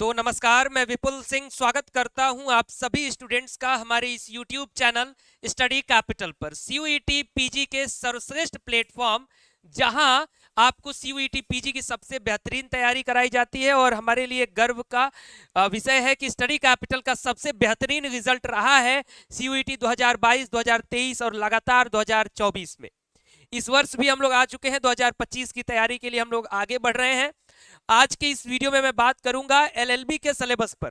तो नमस्कार, मैं विपुल सिंह स्वागत करता हूं आप सभी स्टूडेंट्स का हमारे इस YouTube चैनल स्टडी कैपिटल पर। CUET पीजी के सर्वश्रेष्ठ प्लेटफॉर्म जहां आपको CUET पीजी की सबसे बेहतरीन तैयारी कराई जाती है और हमारे लिए गर्व का विषय है कि स्टडी कैपिटल का सबसे बेहतरीन रिजल्ट रहा है CUET 2022, 2023 और लगातार 2024 में। इस वर्ष भी हम लोग आ चुके हैं, 2025 की तैयारी के लिए हम लोग आगे बढ़ रहे हैं। आज के इस वीडियो में मैं बात करूंगा एलएलबी के सिलेबस पर।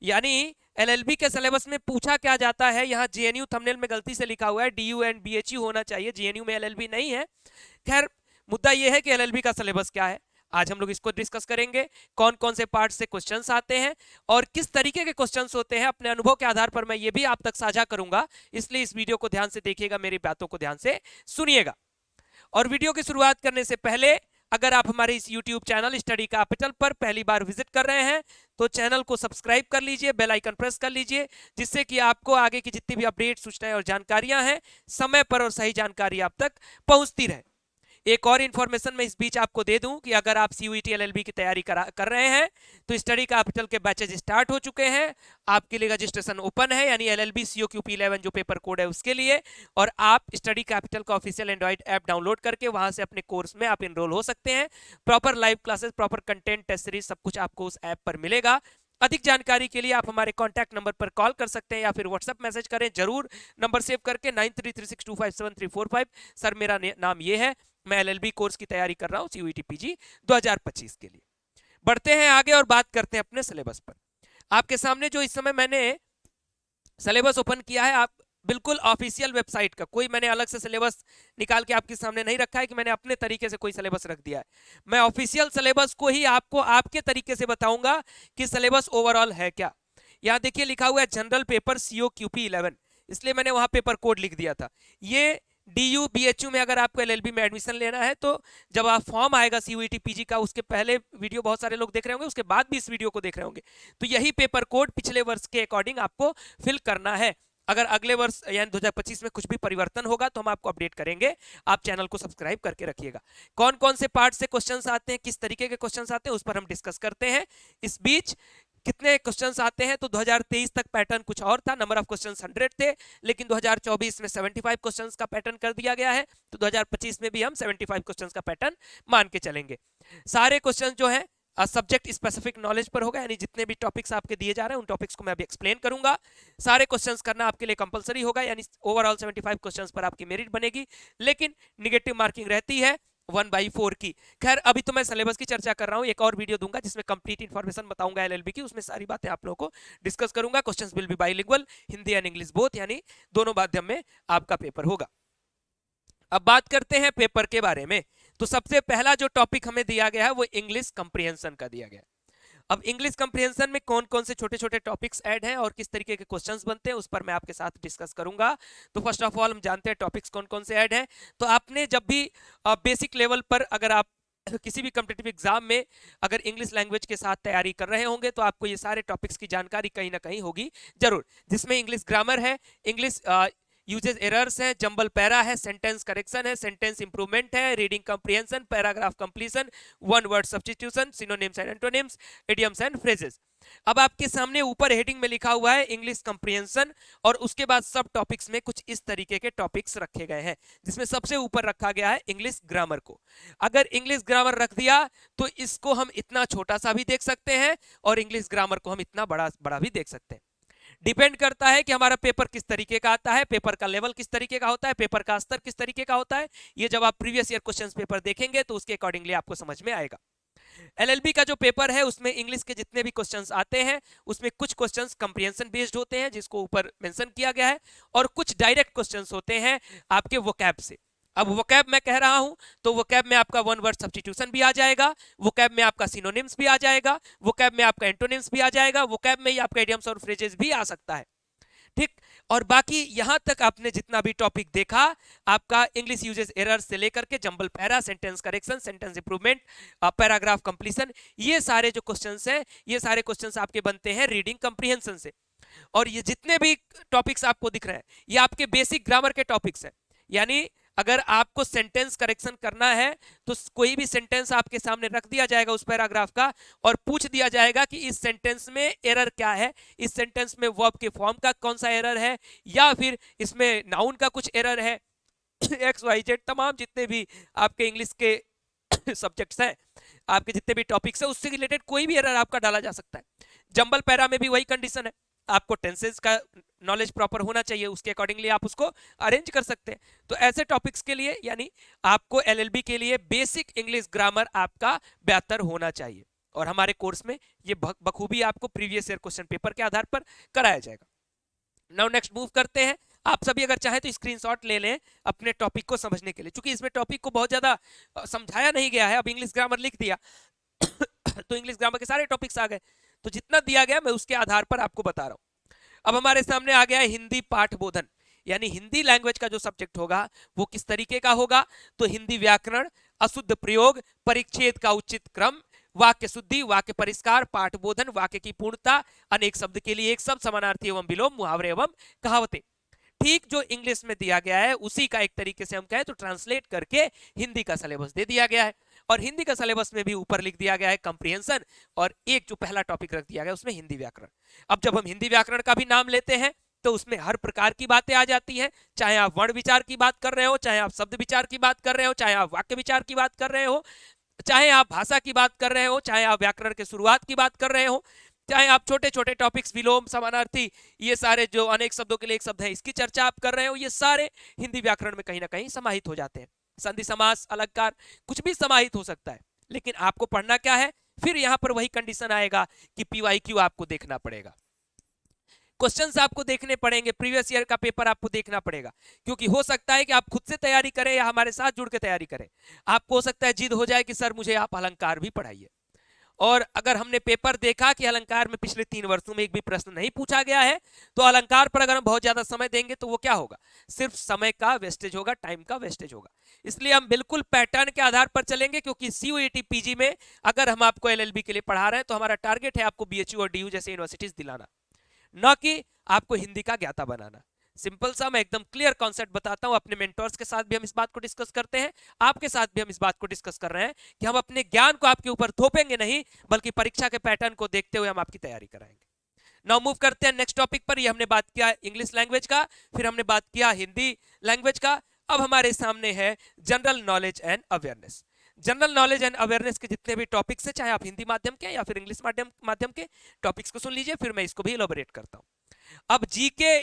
यानी एलएलबी के सिलेबस में पूछा क्या जाता है। यहाँ जेएनयू थंबनेल में गलती से लिखा हुआ है, डीयू एंड बीएचयू होना चाहिए, जेएनयू में एलएलबी नहीं है। खैर, मुद्दा यह है कि एलएलबी का सिलेबस क्या है, आज हम लोग इसको डिस्कस करेंगे। कौन कौन से पार्ट से क्वेश्चंस आते हैं और किस तरीके के क्वेश्चंस होते हैं, अपने अनुभव के आधार पर मैं ये भी आप तक साझा करूंगा। इसलिए इस वीडियो को ध्यान से देखिएगा, मेरी बातों को ध्यान से सुनिएगा। और वीडियो की शुरुआत करने से पहले अगर आप हमारे इस YouTube चैनल स्टडी कैपिटल पर पहली बार विजिट कर रहे हैं तो चैनल को सब्सक्राइब कर लीजिए, बेल आइकन प्रेस कर लीजिए, जिससे कि आपको आगे की जितनी भी अपडेट, सूचनाएं और जानकारियां हैं समय पर और सही जानकारी आप तक पहुंचती रहे। एक और इन्फॉर्मेशन मैं इस बीच आपको दे दूं कि अगर आप CUET LLB की तैयारी कर रहे हैं तो स्टडी कैपिटल के बैचेज स्टार्ट हो चुके हैं। आपके लिए रजिस्ट्रेशन ओपन है, यानी LLB COQP 11 जो पेपर कोड है उसके लिए। और आप स्टडी कैपिटल का ऑफिशियल एंड्रॉइड ऐप डाउनलोड करके वहां से अपने कोर्स में आप इनरोल हो सकते हैं। Proper live classes, proper content, test series सब कुछ आपको उस ऐप पर मिलेगा। अधिक जानकारी के लिए आप हमारे कॉन्टैक्ट नंबर पर कॉल कर सकते हैं या फिर व्हाट्सएप मैसेज करें। जरूर नंबर सेव करके 9336257345। सर, मेरा नाम ये है, मैं एलएलबी कोर्स की तैयारी कर रहा हूं CUET पीजी 2025 के लिए। बढ़ते हैं आगे और बात करते हैं अपने सिलेबस पर। आपके सामने जो इस समय मैंने सिलेबस ओपन किया है, आप बिल्कुल ऑफिशियल वेबसाइट का, कोई मैंने अलग से सिलेबस निकाल के आपके सामने नहीं रखा है कि मैंने अपने तरीके से कोई सिलेबस रख दिया है। मैं ऑफिशियल सिलेबस को ही आपको आपके तरीके से बताऊंगा कि सिलेबस ओवरऑल है क्या। यहाँ देखिए लिखा हुआ है जनरल पेपर COQP 11, इसलिए मैंने वहां पेपर कोड लिख दिया था। ये DU BHU में अगर आपको LLB में एडमिशन लेना है तो जब आप फॉर्म आएगा CUET PG का, उसके पहले वीडियो बहुत सारे लोग देख रहे होंगे, उसके बाद भी इस वीडियो को देख रहे होंगे, तो यही पेपर कोड पिछले वर्ष के अकॉर्डिंग आपको फिल करना है। अगर अगले वर्ष यानी 2025 में कुछ भी परिवर्तन होगा तो हम आपको अपडेट करेंगे। आप चैनल को सब्सक्राइब करके रखिएगा। कौन कौन से पार्ट से क्वेश्चंस आते हैं, किस तरीके के क्वेश्चंस आते हैं, उस पर हम डिस्कस करते हैं। इस बीच कितने क्वेश्चंस आते हैं, तो 2023 तक पैटर्न कुछ और था, नंबर ऑफ क्वेश्चंस 100 थे, लेकिन 2024 में 75 क्वेश्चंस का पैटर्न कर दिया गया है। तो 2025 में भी हम 75 क्वेश्चंस का पैटर्न मान के चलेंगे। सारे क्वेश्चंस जो है सब्जेक्ट स्पेसिफिक नॉलेज पर होगा, यानी जितने भी टॉपिक्स आपके दिए जा रहे हैं उन टॉपिक्स को मैं अभी एक्सप्लेन करूंगा। सारे क्वेश्चंस करना आपके लिए कंपलसरी होगा, यानी ओवरऑल 75 क्वेश्चंस पर आपकी मेरिट बनेगी, लेकिन निगेटिव मार्किंग रहती है 1/4 की। खैर, अभी तो मैं सिलेबस की चर्चा कर रहा हूं, एक और वीडियो दूंगा जिसमें कंप्लीट इन्फॉर्मेशन बताऊंगा एलएलबी की, उसमें सारी बातें आप लोगों को डिस्कस करूंगा। Questions will be bilingual, Hindi and English both, यानी दोनों माध्यम में आपका पेपर होगा। अब बात करते हैं पेपर के बारे में। तो सबसे पहला जो टॉपिक हमें दिया गया है वो इंग्लिश कंप्रीहेंशन का दिया गया है। अब इंग्लिश कंप्रीहेंशन में कौन कौन से छोटे छोटे टॉपिक्स ऐड हैं और किस तरीके के क्वेश्चंस बनते हैं उस पर मैं आपके साथ डिस्कस करूंगा। तो फर्स्ट ऑफ ऑल हम जानते हैं टॉपिक्स कौन कौन से ऐड हैं। तो आपने जब भी बेसिक लेवल पर अगर आप किसी भी कॉम्पिटिटिव एग्जाम में अगर इंग्लिश लैंग्वेज के साथ तैयारी कर रहे होंगे तो आपको ये सारे टॉपिक्स की जानकारी कहीं ना कहीं होगी जरूर, जिसमें इंग्लिश ग्रामर है, इंग्लिश यूजेस एरर्स है, जंबल पैरा है, सेंटेंस करेक्शन है, सेंटेंस इंप्रूवमेंट है, reading comprehension, paragraph completion, one word substitution, synonyms and antonyms, idioms and phrases. अब आपके सामने ऊपर हेडिंग में लिखा हुआ है इंग्लिश कंप्रीहेंशन, और उसके बाद सब टॉपिक्स में कुछ इस तरीके के टॉपिक्स रखे गए हैं, जिसमें सबसे ऊपर रखा गया है इंग्लिश ग्रामर को। अगर इंग्लिश ग्रामर रख दिया तो इसको हम इतना छोटा सा भी देख सकते हैं और इंग्लिश ग्रामर को हम इतना बड़ा बड़ा भी देख सकते हैं। डिपेंड करता है कि हमारा पेपर किस तरीके का आता है, पेपर का लेवल किस तरीके का होता है, पेपर का स्तर किस तरीके का होता है। ये जब आप प्रीवियस ईयर क्वेश्चंस पेपर देखेंगे तो उसके अकॉर्डिंगली आपको समझ में आएगा। एलएलबी का जो पेपर है उसमें इंग्लिश के जितने भी क्वेश्चंस आते हैं उसमें कुछ क्वेश्चंस कंप्रीहेंशन बेस्ड होते हैं जिसको ऊपर मेंशन किया गया है, और कुछ डायरेक्ट क्वेश्चंस होते हैं आपके वोकैब से। अब वोकैब मैं कह रहा हूं तो वोकैब में आपका वन वर्ड सब्स्टिट्यूशन भी आ जाएगा, वोकैब में आपका सिनोनिम्स भी आ जाएगा, वोकैब में आपका एंटोनिम्स भी आ जाएगा, वोकैब में ही आपका इडियम्स और फ्रेजेस भी आ सकता है। ठीक, और बाकी यहां तक आपने जितना भी टॉपिक देखा, आपका इंग्लिश यूजेस एरर से लेकर के jumble para, sentence correction, sentence improvement, paragraph completion, ये सारे जो क्वेश्चंस हैं ये सारे क्वेश्चंस आपके बनते हैं रीडिंग कंप्रीहेंशन से। और ये जितने भी टॉपिक्स आपको दिख रहे हैं ये आपके बेसिक ग्रामर के टॉपिक्स हैं, यानी अगर आपको सेंटेंस करेक्शन करना है तो कोई भी सेंटेंस आपके सामने रख दिया जाएगा उस पैराग्राफ का, और पूछ दिया जाएगा कि इस सेंटेंस में एरर क्या है, इस सेंटेंस में वर्ब के फॉर्म का कौन सा एरर है, या फिर इसमें नाउन का कुछ एरर है। एक्स वाई जेड तमाम जितने भी आपके इंग्लिश के सब्जेक्ट्स हैं, आपके जितने भी टॉपिक्स है, उससे रिलेटेड कोई भी एरर आपका डाला जा सकता है। जंबल पैरा में भी वही कंडीशन है, आपको टेंसेस का नॉलेज प्रॉपर होना चाहिए, उसके अकॉर्डिंगली आप उसको अरेंज कर सकते हैं। तो ऐसे टॉपिक्स के लिए यानी आपको एलएलबी के लिए बेसिक इंग्लिश ग्रामर आपका बेहतर होना चाहिए, और हमारे कोर्स में ये बखूबी आपको प्रीवियस ईयर क्वेश्चन पेपर के आधार पर कराया जाएगा। नाउ नेक्स्ट मूव करते हैं। आप सभी अगर चाहें तो स्क्रीनशॉट ले लें अपने टॉपिक को समझने के लिए, क्योंकि इसमें टॉपिक को बहुत ज्यादा समझाया नहीं गया है। अब इंग्लिश ग्रामर लिख दिया तो इंग्लिश ग्रामर के सारे टॉपिक्स आ गए, तो जितना दिया गया मैं उसके आधार पर आपको बता रहा हूं। अब हमारे सामने आ गया है हिंदी पाठ बोधन, यानी हिंदी लैंग्वेज का जो सब्जेक्ट होगा वो किस तरीके का होगा। तो हिंदी व्याकरण, अशुद्ध प्रयोग, परिच्छेद का उचित क्रम, वाक्य शुद्धि, वाक्य परिष्कार, पाठ बोधन, वाक्य की पूर्णता, अनेक शब्द के लिए एक शब्द, समानार्थी एवं विलोम, मुहावरे एवं कहावतें। ठीक जो इंग्लिश में दिया गया है उसी का एक तरीके से हम कहें तो ट्रांसलेट करके हिंदी का सिलेबस दे दिया गया है, और हिंदी का सिलेबस में भी ऊपर लिख दिया गया है कंप्रीहेंशन, और एक जो पहला टॉपिक रख दिया गया उसमें हिंदी व्याकरण। अब जब हम हिंदी व्याकरण का भी नाम लेते हैं तो उसमें हर प्रकार की बातें आ जाती हैं, चाहे आप वर्ण विचार की बात कर रहे हो, चाहे आप शब्द विचार की बात कर रहे हो, चाहे आप वाक्य विचार की बात कर रहे हो, चाहे आप भाषा की बात कर रहे हो, चाहे आप व्याकरण के शुरुआत की बात कर रहे हो, चाहे आप छोटे छोटे टॉपिक्स विलोम, समानार्थी, ये सारे जो अनेक शब्दों के लिए एक शब्द है इसकी चर्चा आप कर रहे हो, ये सारे हिंदी व्याकरण में कहीं ना कहीं समाहित हो जाते हैं। संधि समास, अलंकार, कुछ भी समाहित हो सकता है, लेकिन आपको पढ़ना क्या है। फिर यहां पर वही कंडीशन आएगा कि पीवाईक्यू आपको देखना पड़ेगा, क्वेश्चंस आपको देखने पड़ेंगे, प्रीवियस ईयर का पेपर आपको देखना पड़ेगा, क्योंकि हो सकता है कि आप खुद से तैयारी करें या हमारे साथ जुड़ के तैयारी करें। आपको हो सकता है जिद हो जाए कि सर मुझे आप अलंकार भी पढ़ाइए, और अगर हमने पेपर देखा कि अलंकार में पिछले 3 वर्षों में एक भी प्रश्न नहीं पूछा गया है, तो अलंकार पर अगर हम बहुत ज्यादा समय देंगे तो वो क्या होगा, सिर्फ समय का वेस्टेज होगा, टाइम का वेस्टेज होगा। इसलिए हम बिल्कुल पैटर्न के आधार पर चलेंगे, क्योंकि सीयूईटी पीजी में अगर हम आपको एलएलबी के लिए पढ़ा रहे हैं तो हमारा टारगेट है आपको बीएचयू और डीयू जैसे यूनिवर्सिटीज दिलाना, न कि आपको हिंदी का ज्ञाता बनाना। सिंपल सा मैं एकदम क्लियर कॉन्सेप्ट बताता हूं, अपने मेंटर्स के साथ भी हम इस बात को डिस्कस करते हैं, आपके साथ भी हम इस बात को डिस्कस कर रहे हैं कि हम अपने ज्ञान को आपके ऊपर थोपेंगे नहीं, बल्कि परीक्षा के पैटर्न को देखते हुए हम आपकी तैयारी कराएंगे। नाउ मूव करते हैं नेक्स्ट टॉपिक पर। ये हमने बात किया इंग्लिश लैंग्वेज का, फिर हमने बात किया हिंदी लैंग्वेज का। अब हमारे सामने है general knowledge and awareness. General knowledge and awareness के जितने भी टॉपिक्स हैं, चाहे आप हिंदी माध्यम के या फिर इंग्लिश माध्यम के, टॉपिक्स को सुन लीजिए, फिर मैं इसको भी इलैबोरेट करता हूं। अब जीके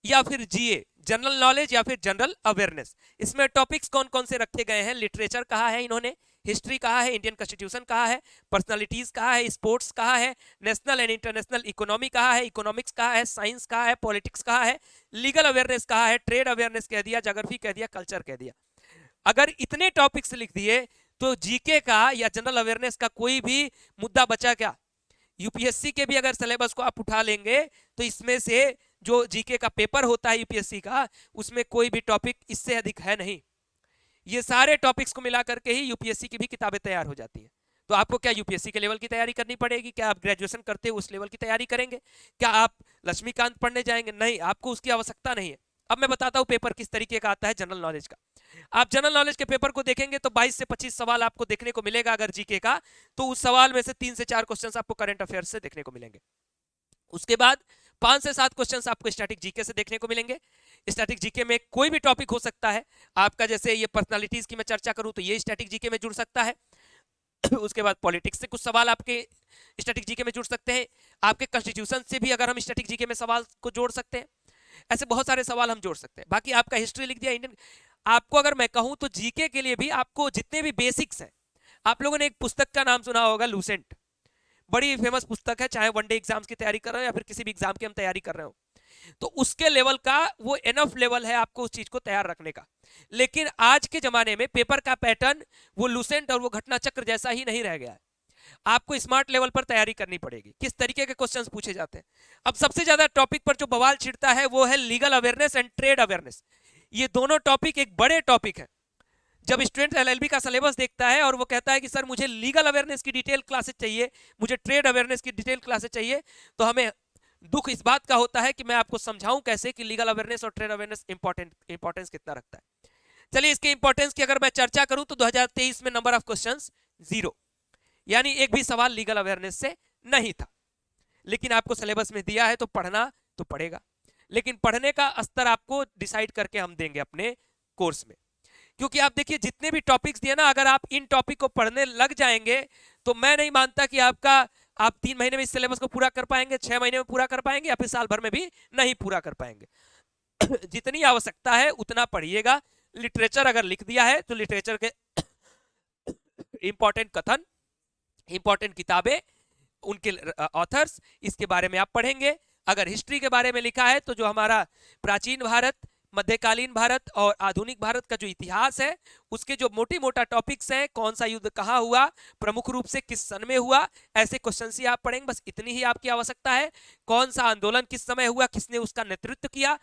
या फिर जीए, जनरल नॉलेज या फिर जनरल अवेयरनेस, इसमें टॉपिक्स कौन कौन से रखे गए हैं। लिटरेचर कहा है इन्होंने, हिस्ट्री कहा है, इंडियन कॉन्स्टिट्यूशन कहा है, पर्सनालिटीज कहा है, स्पोर्ट्स कहा है, नेशनल एंड इंटरनेशनल इकोनॉमी कहा है, इकोनॉमिक्स कहा है, साइंस कहा है, पॉलिटिक्स कहा है, लीगल अवेयरनेस कहा है, ट्रेड अवेयरनेस कह दिया, ज्योग्राफी कह दिया, कल्चर कह दिया। अगर इतने टॉपिक्स लिख दिए तो जीके का या जनरल अवेयरनेस का कोई भी मुद्दा बचा क्या। यूपीएससी के भी अगर सिलेबस को आप उठा लेंगे तो इसमें से जो जीके का पेपर होता है यूपीएससी का, उसमें कोई भी टॉपिक इससे अधिक है नहीं। ये सारे टॉपिक्स को मिला करके ही यूपीएससी की भी किताबें तैयार हो जाती हैं। तो आपको क्या यूपीएससी के लेवल की तैयारी करनी पड़ेगी? क्या आप ग्रेजुएशन करते हुए उस लेवल की तैयारी करेंगे? क्या आप लक्ष्मीकांत पढ़ने जाएंगे? नहीं, आपको उसकी आवश्यकता नहीं है। अब मैं बताता हूं पेपर किस तरीके का आता है जनरल नॉलेज का। आप जनरल नॉलेज के पेपर को देखेंगे तो 22 से 25 सवाल आपको देखने को मिलेगा अगर जीके का, तो उस सवाल में से 3 से 4 क्वेश्चंस आपको करंट अफेयर्स से देखने को मिलेंगे। उसके बाद 5 से 7 क्वेश्चंस आपको स्टैटिक जीके से देखने को मिलेंगे। स्टैटिक जीके में कोई भी टॉपिक हो सकता है आपका, जैसे ये पर्सनालिटीज की मैं चर्चा करूं तो ये स्टैटिक जीके में जुड़ सकता है। उसके बाद पॉलिटिक्स से कुछ सवाल आपके स्टैटिक जीके में जुड़ सकते हैं। आपके कॉन्स्टिट्यूशन से भी अगर हम स्टैटिक जीके में सवाल को जोड़ सकते हैं, ऐसे बहुत सारे सवाल हम जोड़ सकते हैं। बाकी आपका हिस्ट्री लिख दिया, इंडियन। आपको अगर मैं कहूं तो जीके के लिए भी आपको जितने भी बेसिक्स हैं, आप लोगों ने एक पुस्तक का नाम सुना होगा, लूसेंट, बड़ी फेमस पुस्तक है, चाहे वनडे एग्जाम्स की तैयारी कर रहे हो या फिर किसी भी एग्जाम की हम तैयारी कर रहे हो, तो उसके लेवल का वो एनफ लेवल है आपको उस चीज को तैयार रखने का। लेकिन आज के जमाने में पेपर का पैटर्न वो लूसेंट और वो घटना चक्र जैसा ही नहीं रह गया है। आपको स्मार्ट लेवल पर तैयारी करनी पड़ेगी। किस तरीके के क्वेश्चंस पूछे जाते हैं? अब सबसे ज्यादा टॉपिक पर जो बवाल छिड़ता है वो है legal awareness and trade awareness. ये दोनों टॉपिक एक बड़े टॉपिक है। जब स्टूडेंट एलएलबी का सिलेबस देखता है और वो कहता है कि सर मुझे लीगल अवेयरनेस की डिटेल क्लासेस चाहिए, मुझे ट्रेड अवेयरनेस की डिटेल क्लासेस चाहिए, तो हमें दुख इस बात का होता है कि मैं आपको समझाऊं कैसे कि लीगल अवेयरनेस और ट्रेड अवेयरनेस इंपॉर्टेंस कितना रखता है। चलिए इसके इंपॉर्टेंस की अगर मैं चर्चा करूं तो 2023 में नंबर ऑफ क्वेश्चंस 0, यानी एक भी सवाल लीगल अवेयरनेस से नहीं था। लेकिन आपको सिलेबस में दिया है तो पढ़ना तो पड़ेगा, लेकिन पढ़ने का स्तर आपको डिसाइड करके हम देंगे अपने कोर्स में। क्योंकि आप देखिए जितने भी टॉपिक्स दिए ना, अगर आप इन टॉपिक को पढ़ने लग जाएंगे तो मैं नहीं मानता कि आप 3 महीने में इस सिलेबस को पूरा कर पाएंगे, 6 महीने में पूरा कर पाएंगे, या फिर साल भर में भी नहीं पूरा कर पाएंगे। जितनी आवश्यकता है उतना पढ़िएगा। लिटरेचर अगर लिख दिया है तो लिटरेचर के इंपॉर्टेंट कथन, इंपॉर्टेंट किताबें, उनके ऑथर्स, इसके बारे में आप पढ़ेंगे। अगर हिस्ट्री के बारे में लिखा है तो जो हमारा प्राचीन भारत, मध्यकालीन भारत और आधुनिक भारत का जो इतिहास है, उसके जो मोटी मोटा टॉपिक्स हैं, कौन सा युद्ध कहाँ हुआ, प्रमुख रूप से किस सन में हुआ, ऐसे क्वेश्चन ही आप पढ़ेंगे। बस इतनी ही आपकी आवश्यकता है। कौन सा आंदोलन किस समय हुआ, किसने उसका नेतृत्व किया,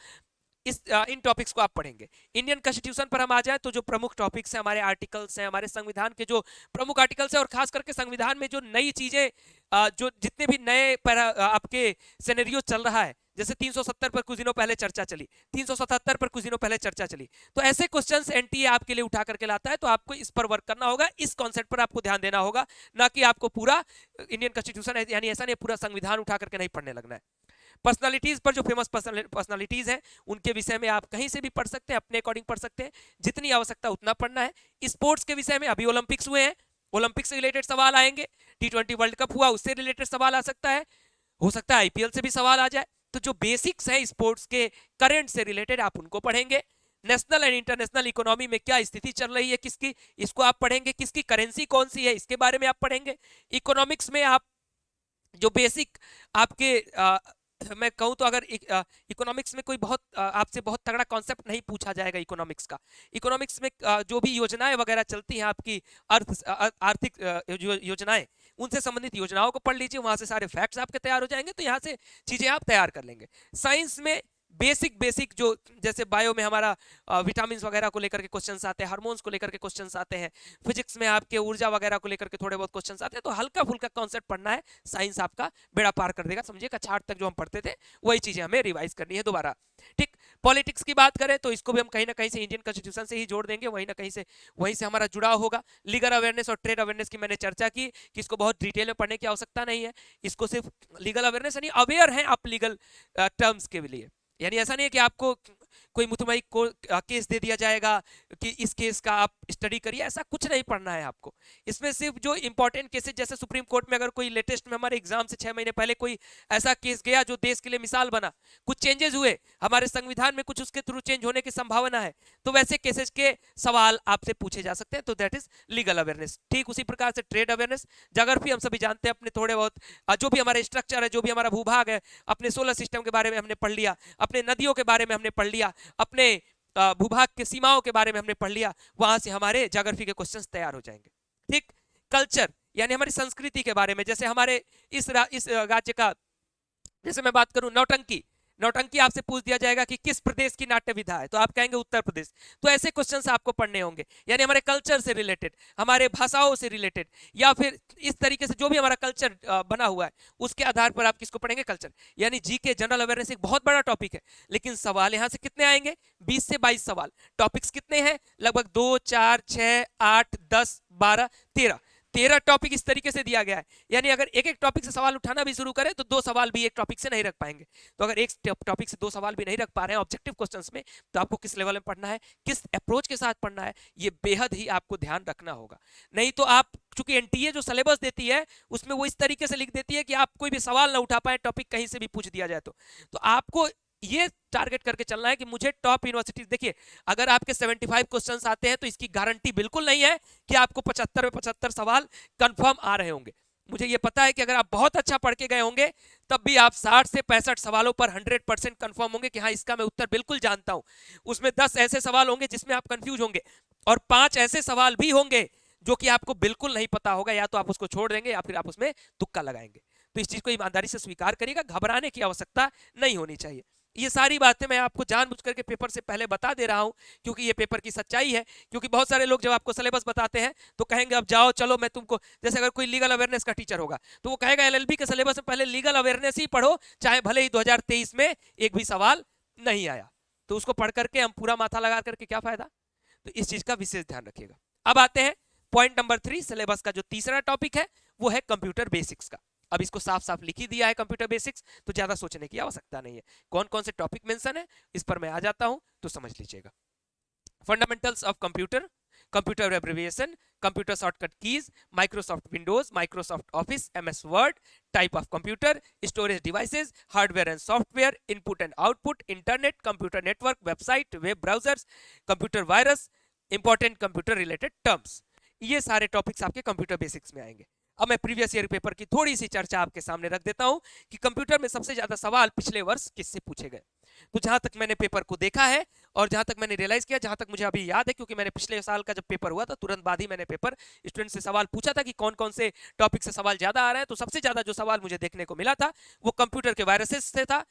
इन टॉपिक्स को आप पढ़ेंगे। इंडियन कॉन्स्टिट्यूशन पर हम आ जाए तो जो प्रमुख टॉपिक्स हैं, हमारे आर्टिकल्स हैं, हमारे संविधान के जो प्रमुख आर्टिकल्स हैं, और खास करके संविधान में जो नई चीजें, जो जितने भी नए आपके सिनेरियो चल रहा है, जैसे 370 पर कुछ दिनों पहले चर्चा चली, 377 पर कुछ दिनों पहले चर्चा चली, तो ऐसे क्वेश्चंस एनटीए आपके लिए उठा करके लाता है। तो आपको इस पर वर्क करना होगा, इस कॉन्सेप्ट पर आपको ध्यान देना होगा, ना कि आपको पूरा इंडियन कॉन्स्टिट्यूशन यानी ऐसा नहीं पूरा संविधान उठा करके नहीं पढ़ने लगना है। पर्सनालिटीज पर जो फेमस पर्सनालिटीज हैं उनके विषय में आप कहीं से भी पढ़ सकते हैं, अपने अकॉर्डिंग पढ़ सकते हैं, जितनी आवश्यकता उतना पढ़ना है। स्पोर्ट्स के विषय में अभी ओलंपिक्स हुए हैं, ओलंपिक्स से रिलेटेड सवाल आएंगे, T20 वर्ल्ड कप हुआ उससे रिलेटेड सवाल आ सकता है, हो सकता है आईपीएल से भी सवाल आ जाए। तो जो बेसिक्स हैं स्पोर्ट्स के करंट से रिलेटेड आप उनको पढ़ेंगे। नेशनल एंड इंटरनेशनल इकोनॉमी में क्या स्थिति चल रही है किसकी, इसको आप पढ़ेंगे। किसकी करेंसी कौन सी है, इसके बारे में आप पढ़ेंगे। इकोनॉमिक्स में आप जो बेसिक आपके मैं कहूँ तो अगर इकोनॉमिक्स में कोई बहुत आपसे बहुत तगड़ा कॉन्सेप्ट नहीं पूछा जाएगा इकोनॉमिक्स का, इकोनॉमिक्स में जो भी योजनाएं वगैरह चलती हैं आपकी आर्थिक योजनाएं, उनसे संबंधित योजनाओं को पढ़ लीजिए, वहां से सारे फैक्ट्स आपके तैयार हो जाएंगे, तो यहाँ से चीजें आप तैयार कर लेंगे। साइंस में बेसिक जो जैसे बायो में हमारा विटामिन वगैरह को लेकर के क्वेश्चंस आते हैं, हार्मोन्स को लेकर के क्वेश्चंस आते हैं, फिजिक्स में आपके ऊर्जा वगैरह को लेकर के थोड़े बहुत क्वेश्चंस आते हैं, तो हल्का फुल्का कॉन्सेप्ट पढ़ना है, साइंस आपका बेड़ा पार कर देगा। समझिए कक्षा 8 तक जो हम पढ़ते थे वही चीजें हमें रिवाइज करनी है दोबारा। ठीक, पॉलिटिक्स की बात करें तो इसको भी हम कहीं ना कहीं से इंडियन कॉन्स्टिट्यूशन से ही जोड़ देंगे, वहीं ना कहीं से वहीं से हमारा जुड़ाव होगा। लीगल अवेयरनेस और ट्रेड अवेयरनेस की मैंने चर्चा की कि इसको बहुत डिटेल में पढ़ने की आवश्यकता नहीं है, इसको सिर्फ लीगल अवेयरनेस यानी अवेयर है आप लीगल टर्म्स के लिए। यानी ऐसा नहीं है कि आपको कोई मुतमई को केस दे दिया जाएगा कि इस केस का आप स्टडी करिए, ऐसा कुछ नहीं पढ़ना है आपको। इसमें सिर्फ जो इंपॉर्टेंट केसेस, जैसे सुप्रीम कोर्ट में अगर कोई लेटेस्ट में हमारे एग्जाम से 6 महीने पहले कोई ऐसा केस गया जो देश के लिए मिसाल बना, कुछ चेंजेस हुए हमारे संविधान में, कुछ उसके थ्रू चेंज होने की संभावना है, तो वैसे केसेस के सवाल आपसे पूछे जा सकते हैं, तो दैट इज लीगल अवेयरनेस। ठीक उसी प्रकार से ट्रेड अवेयरनेस, ज्योग्राफी हम सभी जानते हैं अपने थोड़े बहुत, जो भी हमारे स्ट्रक्चर है, जो भी हमारा भूभाग है, अपने सोलर सिस्टम के बारे में हमने पढ़ लिया, अपने नदियों के बारे में हमने पढ़ लिया, अपने भूभाग के सीमाओं के बारे में हमने पढ़ लिया, वहां से हमारे ज्योग्राफी के क्वेश्चंस तैयार हो जाएंगे। ठीक, कल्चर यानी हमारी संस्कृति के बारे में, जैसे हमारे इस राज्य का, जैसे मैं बात करूं नौटंकी, नौटंकी आपसे पूछ दिया जाएगा कि किस प्रदेश की नाट्य विधा है, तो आप कहेंगे उत्तर प्रदेश। तो ऐसे क्वेश्चंस आपको पढ़ने होंगे, यानी हमारे कल्चर से रिलेटेड, हमारे भाषाओं से रिलेटेड, या फिर इस तरीके से जो भी हमारा कल्चर बना हुआ है उसके आधार पर आप किसको पढ़ेंगे, कल्चर। यानी जीके जनरल अवेयरनेस एक बहुत बड़ा टॉपिक है, लेकिन सवाल यहाँ से कितने आएंगे, 20 से 22 सवाल। टॉपिक्स कितने हैं, लगभग 2, 4, 6, 8, 10, 12, 13 टॉपिक इस तरीके से दिया गया है। यानी अगर एक एक टॉपिक से सवाल उठाना भी शुरू करें तो 2 सवाल भी एक टॉपिक से नहीं रख पाएंगे। तो अगर एक टॉपिक से 2 सवाल भी नहीं रख पा रहे हैं ऑब्जेक्टिव क्वेश्चंस में, तो आपको किस लेवल में पढ़ना है, किस अप्रोच के साथ पढ़ना है, ये बेहद ही आपको ध्यान रखना होगा। नहीं तो आप, चूंकि एनटीए जो सिलेबस देती है उसमें वो इस तरीके से लिख देती है कि आप कोई भी सवाल ना उठा पाए, टॉपिक कहीं से भी पूछ दिया जाए, तो आपको ये टारगेट करके चलना है कि मुझे टॉप यूनिवर्सिटीज, देखिए अगर आपके 75 क्वेश्चंस आते हैं तो इसकी गारंटी बिल्कुल नहीं है कि आपको 75 में 75 सवाल कंफर्म आ रहे होंगे। मुझे ये पता है कि अगर आप बहुत अच्छा पढ़ के गए होंगे तब भी आप 60 से 65 सवालों पर 100% कंफर्म होंगे कि हाँ इसका मैं उत्तर बिल्कुल जानता हूं। उसमें 10 ऐसे सवाल होंगे जिसमें आप कंफ्यूज होंगे, और 5 ऐसे सवाल भी होंगे जो कि आपको बिल्कुल नहीं पता होगा, या तो आप उसको छोड़ देंगे या फिर आप उसमें तुक्का लगाएंगे। तो इस चीज को ईमानदारी से स्वीकार करिएगा, घबराने की आवश्यकता नहीं होनी चाहिए। ये सारी बातें मैं आपको जानबूझ करके पेपर से पहले बता दे रहा हूं, क्योंकि ये पेपर की सच्चाई है। क्योंकि बहुत सारे लोग जब आपको सिलेबस बताते हैं तो कहेंगे अब जाओ चलो मैं तुमको, जैसे अगर कोई लीगल अवेयरनेस का टीचर होगा तो वो कहेगा एलएलबी के सिलेबस में पहले लीगल अवेयरनेस ही पढ़ो, चाहे भले ही 2023 में एक भी सवाल नहीं आया। तो उसको पढ़ करके हम पूरा माथा लगा करके क्या फायदा। तो इस चीज का विशेष ध्यान रखिएगा। अब आते हैं पॉइंट नंबर 3, सिलेबस का जो तीसरा टॉपिक है वो है कंप्यूटर बेसिक्स का। अब इसको साफ साफ लिख ही दिया है कंप्यूटर बेसिक्स, तो ज्यादा सोचने की आवश्यकता नहीं है। कौन कौन से टॉपिक मेंशन है इस पर मैं आ जाता हूं, तो समझ लीजिएगा। Fundamentals of computer, computer abbreviation, computer shortcut keys, Microsoft Windows, Microsoft office, MS word, type of computer, storage devices, hardware and software, input and output, internet, computer network, website, web browsers, computer virus, important computer related terms, ये सारे topics आपके computer basics में आएंगे। अब मैं previous year paper की थोड़ी सी चर्चा आपके सामने रख देता हूं कि कंप्यूटर में सबसे ज्यादा सवाल पिछले वर्ष किससे पूछे गए। तो जहां तक मैंने पेपर को देखा है और जहां तक मैंने रियलाइज किया, जहां तक मुझे अभी याद है, क्योंकि मैंने पिछले साल का जब पेपर हुआ था तुरंत बाद ही मैंने पेपर स्टूडेंट से सवाल पूछा था कि कौन कौन से टॉपिक से सवाल ज्यादा आ रहा है, तो सबसे ज्यादा जो सवाल मुझे देखने को मिला था वो कंप्यूटर के वायरसेस से था।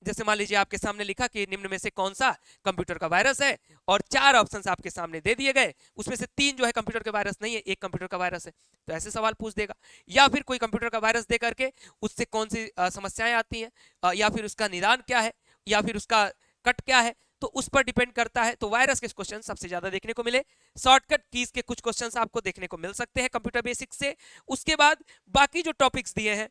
जैसे मान लीजिए आपके सामने लिखा कि निम्न में से कौन सा कंप्यूटर का वायरस है, और 4 ऑप्शंस आपके सामने दे दिए गए, उसमें से 3 जो है कंप्यूटर का वायरस नहीं है, एक कंप्यूटर का वायरस है, तो ऐसे सवाल पूछ देगा। या फिर कोई कंप्यूटर का वायरस दे करके उससे कौन सी समस्याएं आती हैं, या फिर उसका निदान क्या है, या फिर उसका कट क्या है, तो उस पर डिपेंड करता है। तो वायरस के क्वेश्चन सबसे ज्यादा देखने को मिले। शॉर्टकट कीज के कुछ क्वेश्चंस आपको देखने को मिल सकते हैं कंप्यूटर बेसिक्स से। उसके बाद बाकी जो टॉपिक्स दिए हैं,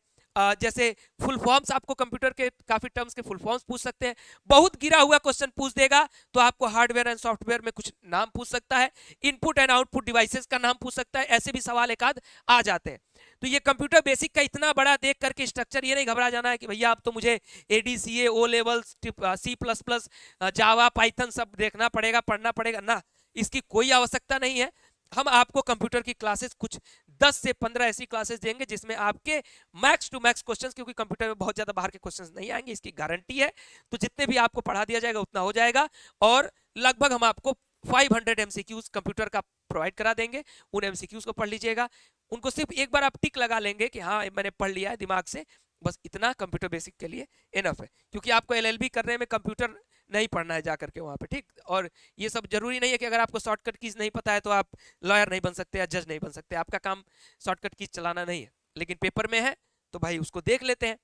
जैसे फुल फॉर्म्स, आपको कंप्यूटर के काफी टर्म्स के फुल फॉर्म्स पूछ सकते हैं। बहुत गिरा हुआ क्वेश्चन पूछ देगा तो आपको हार्डवेयर एंड सॉफ्टवेयर में कुछ नाम पूछ सकता है, इनपुट एंड आउटपुट डिवाइसेस का नाम पूछ सकता है, ऐसे भी सवाल एक आध आ जाते हैं। तो ये कंप्यूटर बेसिक का इतना बड़ा देख करके स्ट्रक्चर, ये नहीं घबरा जाना है कि भैया अब तो मुझे एडीसीए, ओ लेवल्स, C++, जावा, पाइथन सब देखना पड़ेगा, पढ़ना पड़ेगा ना, इसकी कोई आवश्यकता नहीं है। हम आपको कंप्यूटर की क्लासेस कुछ 10 से 15 ऐसी क्लासेस देंगे जिसमें आपके मैक्स टू मैक्स क्वेश्चंस, क्योंकि कंप्यूटर में बहुत ज्यादा बाहर के क्वेश्चंस नहीं आएंगे, इसकी गारंटी है। तो जितने भी आपको पढ़ा दिया जाएगा उतना हो जाएगा, और लगभग हम आपको 500 एमसीक्यूज कंप्यूटर का प्रोवाइड करा देंगे। उन एमसीक्यूज को पढ़ लीजिएगा, उनको सिर्फ एक बार आप टिक लगा लेंगे कि हाँ मैंने पढ़ लिया है दिमाग से, बस इतना कंप्यूटर बेसिक के लिए इनफ है। क्योंकि आपको एलएलबी करने में कंप्यूटर नहीं पढ़ना है जाकर के वहां पे, ठीक। और ये सब जरूरी नहीं है कि अगर आपको शॉर्टकट कीज नहीं पता है तो आप लॉयर नहीं बन सकते या जज नहीं बन सकते, आपका काम शॉर्टकट कीज चलाना नहीं है, लेकिन पेपर में है तो भाई उसको देख लेते हैं।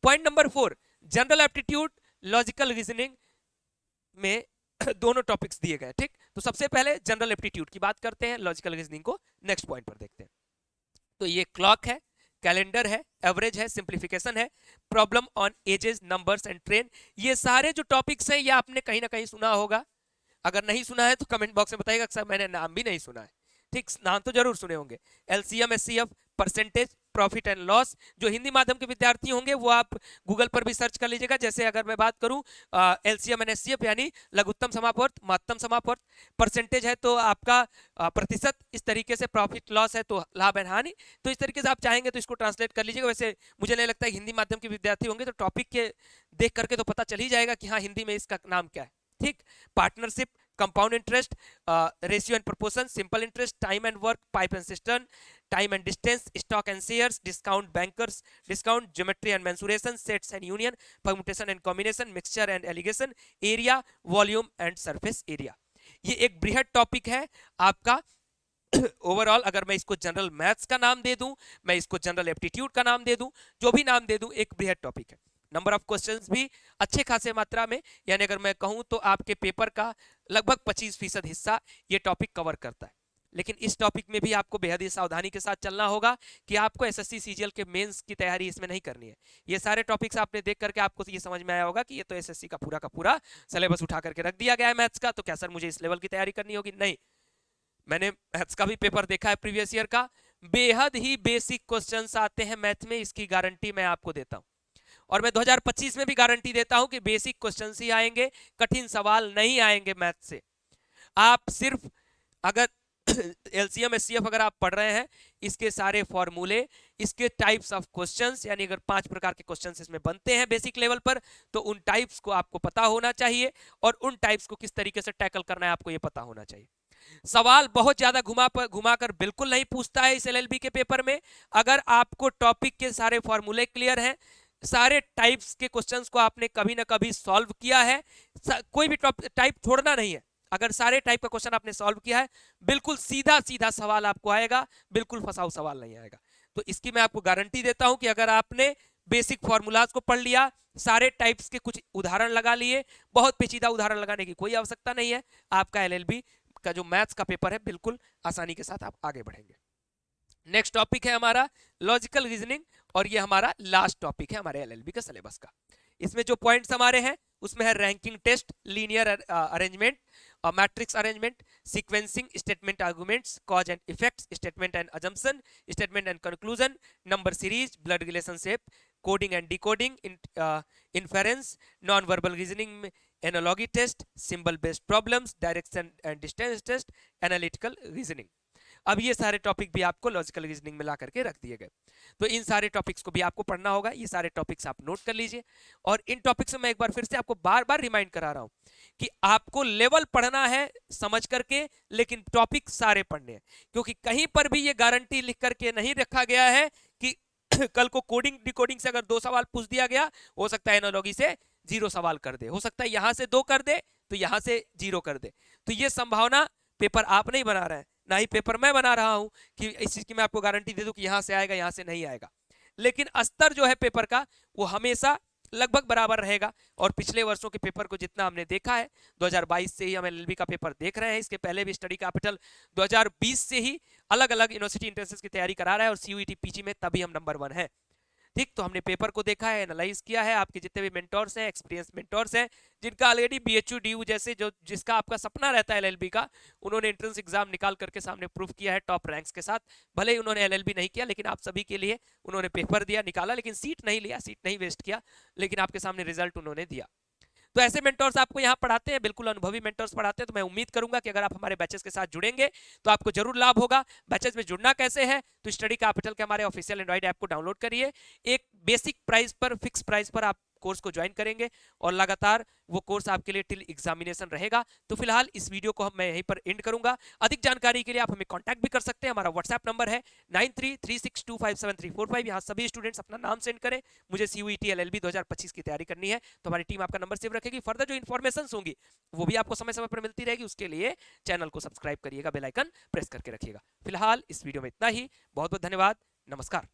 Point number 4, general aptitude, logical reasoning में दोनों टॉपिक्स दिए गए, ठीक। तो सबसे पहले जनरल एप्टीट्यूड की बात करते हैं, लॉजिकल रीजनिंग को नेक्स्ट पॉइंट पर देखते हैं। तो ये क्लॉक है, कैलेंडर है, एवरेज है, सिंप्लीफिकेशन है, problem on edges, numbers and train, ये सारे जो टॉपिक्स हैं ये आपने कहीं ना कहीं सुना होगा। अगर नहीं सुना है तो कमेंट बॉक्स में बताइएगा सर मैंने नाम भी नहीं सुना है, ठीक। नाम तो जरूर सुने होंगे। LCM, HCF, percentage, profit and loss, जो हिंदी माध्यम के विद्यार्थी होंगे वो आप गूगल पर भी सर्च कर लीजिएगा। जैसे अगर मैं बात करूं एलसीएम एंड एचसीएफ यानी लघुत्तम समापवर्त, महत्तम समापवर्त, परसेंटेज है तो आपका प्रतिशत, इस तरीके से प्रॉफिट लॉस है तो लाभ एंड हानि, तो इस तरीके से आप चाहेंगे तो इसको ट्रांसलेट कर लीजिएगा। वैसे मुझे नहीं लगता है हिंदी माध्यम के विद्यार्थी होंगे, तो टॉपिक के देख करके तो पता चल ही जाएगा कि हाँ हिंदी में इसका नाम क्या है, ठीक। Partnership, compound interest, ratio and proportion, simple interest, time and work, pipe and system, time and distance, stock and shares, discount, bankers discount, geometry and mensuration, sets and union, permutation and combination, mixture and allegation, area, volume and surface area. ये एक बृहद topic है आपका। Overall अगर मैं इसको general maths का नाम दे दूं, मैं इसको जनरल एप्टीट्यूड का नाम दे दूं, जो भी नाम दे दूं, एक बृहद टॉपिक है। नंबर ऑफ क्वेश्चंस भी अच्छे खासे मात्रा में, यानी अगर मैं कहूं तो आपके पेपर का लगभग 25% हिस्सा ये टॉपिक कवर करता है। लेकिन इस टॉपिक में भी आपको बेहद ही सावधानी के साथ चलना होगा कि आपको एसएससी सीजीएल के मेंस की तैयारी इसमें नहीं करनी है। ये सारे टॉपिक्स आपने देख करके आपको ये समझ में आया होगा कि ये तो एसएससी का पूरा सिलेबस उठा करके रख दिया गया है मैथ्स का, तो क्या सर मुझे इस लेवल की तैयारी करनी होगी? नहीं, मैंने मैथ्स का भी पेपर देखा है प्रीवियस ईयर का, बेहद ही बेसिक क्वेश्चंस आते हैं मैथ में, इसकी गारंटी मैं आपको देता हूं। और मैं 2025 में भी गारंटी देता हूं कि बेसिक क्वेश्चंस ही आएंगे, कठिन सवाल नहीं आएंगे मैथ से। आप सिर्फ अगर एलसीएम एचसीएफ अगर आप पढ़ रहे हैं, इसके सारे फॉर्मूले, इसके टाइप्स ऑफ क्वेश्चंस, यानी अगर 5 प्रकार के क्वेश्चंस इसमें बनते हैं बेसिक लेवल पर, तो उन टाइप्स को आपको पता होना चाहिए, और उन टाइप्स को किस तरीके से टैकल करना है आपको ये पता होना चाहिए। सवाल बहुत ज्यादा घुमाकर बिल्कुल नहीं पूछता है इस एलएलबी के पेपर में। अगर आपको टॉपिक के सारे फॉर्मूले क्लियर हैं, सारे टाइप्स के क्वेश्चंस को आपने कभी ना कभी सॉल्व किया है, कोई भी टाइप छोड़ना नहीं है, अगर सारे टाइप का क्वेश्चन आपने सॉल्व किया है, बिल्कुल सीधा सीधा सवाल आपको आएगा, बिल्कुल फंसाऊ सवाल नहीं आएगा। तो इसकी मैं आपको गारंटी देता हूं कि अगर आपने बेसिक फॉर्मूलाज को पढ़ लिया, सारे टाइप्स के कुछ उदाहरण लगा लिए। बहुत पेचीदा उदाहरण लगाने की कोई आवश्यकता नहीं है। आपका एलएलबी का जो मैथ्स का पेपर है बिल्कुल आसानी के साथ आप आगे बढ़ेंगे। नेक्स्ट टॉपिक है हमारा लॉजिकल रीजनिंग, और ये हमारा लास्ट टॉपिक है हमारे एलएलबी के सिलेबस का। इसमें जो पॉइंट्स हमारे हैं उसमें है ranking test, linear arrangement, matrix arrangement, sequencing, statement arguments, cause and effects, statement and assumption, statement and conclusion, number series, blood relationship, coding and decoding, inference, non verbal reasoning, analogy test, symbol based problems, direction and distance test, analytical reasoning. अब ये सारे topic भी आपको logical reasoning में ला करके रख दिए गए, तो इन सारे टॉपिक्स को भी आपको पढ़ना होगा। ये सारे टॉपिक्स आप नोट कर लीजिए, और इन टॉपिक्स में मैं एक बार फिर से आपको बार बार रिमाइंड करा रहा हूं कि आपको लेवल पढ़ना है समझ करके, लेकिन टॉपिक सारे पढ़ने हैं, क्योंकि कहीं पर भी ये गारंटी लिख करके नहीं रखा गया है कि कल को कोडिंग डिकोडिंग से अगर 2 सवाल पूछ दिया गया, हो सकता है एनालॉजी से 0 सवाल कर दे, हो सकता है यहां से 2 कर दे तो यहां से 0 कर दे। तो ये संभावना पेपर आप नहीं बना रहे हैं, ना ही पेपर मैं बना रहा हूं कि इस चीज की मैं आपको गारंटी दे दूं कि यहां से आएगा यहां से नहीं आएगा। लेकिन स्तर जो है पेपर का वो हमेशा लगभग बराबर रहेगा। और पिछले वर्षों के पेपर को जितना हमने देखा है, 2022 से ही हम एलएलबी का पेपर देख रहे हैं, इसके पहले भी स्टडी कैपिटल 2020 से ही अलग अलग यूनिवर्सिटी एंट्रेंसेस की तैयारी करा रहा है, और सीयूईटी पीजी में तभी हम नंबर 1 है। ठीक, तो हमने पेपर को देखा है, एनालाइज किया है, आपके जितने भी मेंटोर्स हैं, एक्सपीरियंस मेंटोर्स हैं, जिनका ऑलरेडी बीएचयू डीयू जैसे जो जिसका आपका सपना रहता है एलएलबी का, उन्होंने एंट्रेंस एग्जाम निकाल करके सामने प्रूफ किया है टॉप रैंक्स के साथ। भले ही उन्होंने एलएलबी नहीं किया, लेकिन आप सभी के लिए उन्होंने पेपर दिया, निकाला, लेकिन सीट नहीं लिया, सीट नहीं वेस्ट किया, लेकिन आपके सामने रिजल्ट उन्होंने दिया। तो ऐसे मेंटर्स आपको यहाँ पढ़ाते हैं, बिल्कुल अनुभवी मेंटर्स पढ़ाते हैं। तो मैं उम्मीद करूंगा कि अगर आप हमारे बैचेस के साथ जुड़ेंगे तो आपको जरूर लाभ होगा। बैचेस में जुड़ना कैसे है, तो स्टडी कैपिटल के हमारे ऑफिशियल एंड्रॉइड ऐप को डाउनलोड करिए। एक बेसिक प्राइस पर, फिक्स प्राइस पर आप कोर्स को ज्वाइन करेंगे, और लगातार वो कोर्स आपके लिए टिल एग्जामिनेशन रहेगा। तो फिलहाल इस वीडियो को मैं यहीं पर एंड करूंगा। अधिक जानकारी के लिए आप हमें कांटेक्ट भी कर सकते हैं। हमारा व्हाट्सएप नंबर है 9336257345। यहाँ सभी स्टूडेंट्स अपना नाम सेंड करें, मुझे सीयूईटी एलएलबी 2025 की तैयारी करनी है, तो हमारी टीम आपका नंबर सेव रखेगी। फर्दर जो इन्फॉर्मेशन होंगी वो भी आपको समय समय पर मिलती रहेगी। उसके लिए चैनल को सब्सक्राइब करिएगा, बेल आइकन प्रेस करके रखिएगा। फिलहाल इस वीडियो में इतना ही। बहुत बहुत धन्यवाद, नमस्कार।